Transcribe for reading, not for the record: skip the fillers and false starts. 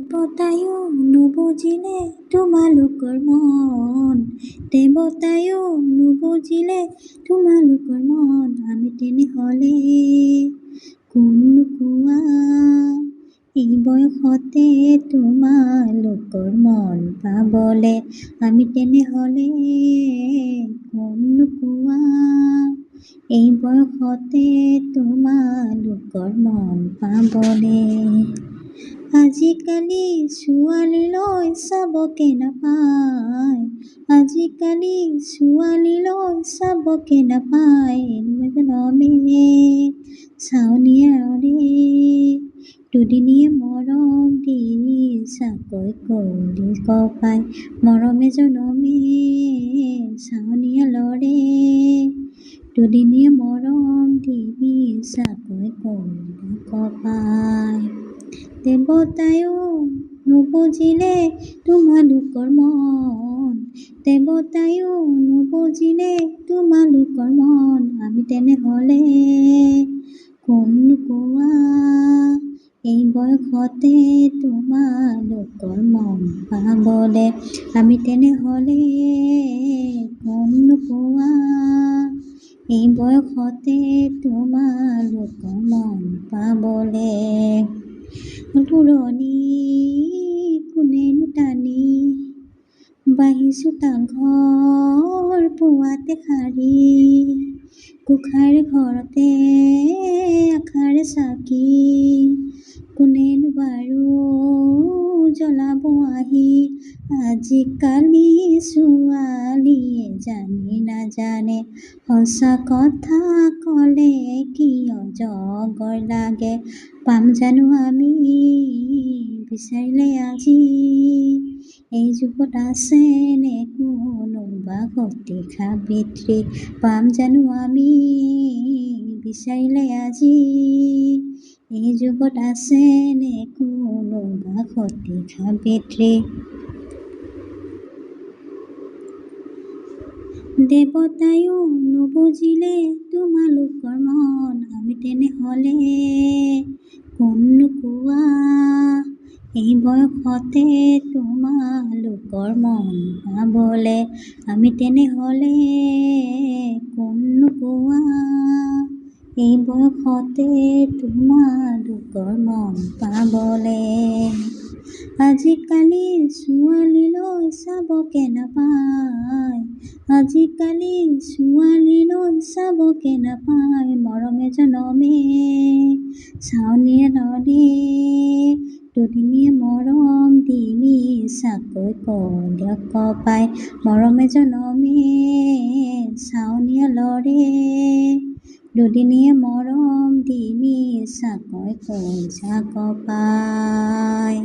দেৱতায়ো নুবুজিলে তোমালোকৰ মন, দেৱতায়ো নুবুজিলে তোমালোকৰ মন, আমি তেনেহ'লে কোননো কোৱা এই বয়সতে তোমালোকৰ মন পাবলে, আমি তেনেহ'লে কোননো কোৱা এই বয়সতে তোমালোকৰ মন পাবলে। আজিকালি ছোৱালীলৈ চাবকে নাপায়, আজিকালি ছোৱালীলৈ চাবকে নাপায়, জনমে চাৱনিয়ে দুদিনীয়ে মৰম দি চাকৈ কৰি কপাই, মৰমে জনমে চাৱনিয়ে লৰে, দুদিনীয়ে মৰম দি চাকৈ কৰি কপাই। দেৱতায়ো নুবুজিলে তোমালোকৰ মন, দেৱতায়ো নুবুজিলে তোমালোকৰ মন, আমি তেনেহ'লে কোননো কোৱা এই বয়সতে তোমালোকৰ মন পাবলে, আমি তেনেহ'লে কোননো কোৱা এই বয়সতে তোমালোকৰ মন পাবলে। পুৰণি কোনেনো টানি বাঢ়িছোঁ তাংঘৰ পুৱাতে সাৰি, গোসাঁইৰ ঘৰতে আশাৰে চাকি, কোনেনো বাৰু জ্বলাব আহি, আজিকালি ছোৱালীয়ে জানি নাজানে, সঁচা কথা ক'লে কিয় জগৰ লাগে, পাম জানো আমি বিচাৰিলে আজি, এই যুগত আছেনে কোনোবা সতি সাবিত্ৰী, পাম জানো আমি বিচাৰিলে আজি, এই যুগত আছেনে কোনোবা সতি সাবিত্ৰী। দেৱতায়ো নুবুজিলে তোমালোকৰ মন, আমি তেনেহ'লে কোননো কোৱা এই বয়সতে তোমালোকৰ মন পাবলে, আমি তেনেহ'লে কোননো কোৱা এই বয়সতে তোমালোকৰ মন পাবলে। আজিকালি ছোৱালীলৈ চাবকে নাপায়, আজিকালি ছোৱালীলৈ চাবকে নাপায়, মৰমে জনমে চাৱনিয়ে লৰে, দুদিনীয়ে মৰম দি চাকৈ কৰি কপাই, মৰমে জনমে চাৱনিয়ে লৰে, দুদিনীয়ে মৰম দি চাকৈ কৰি কপাই।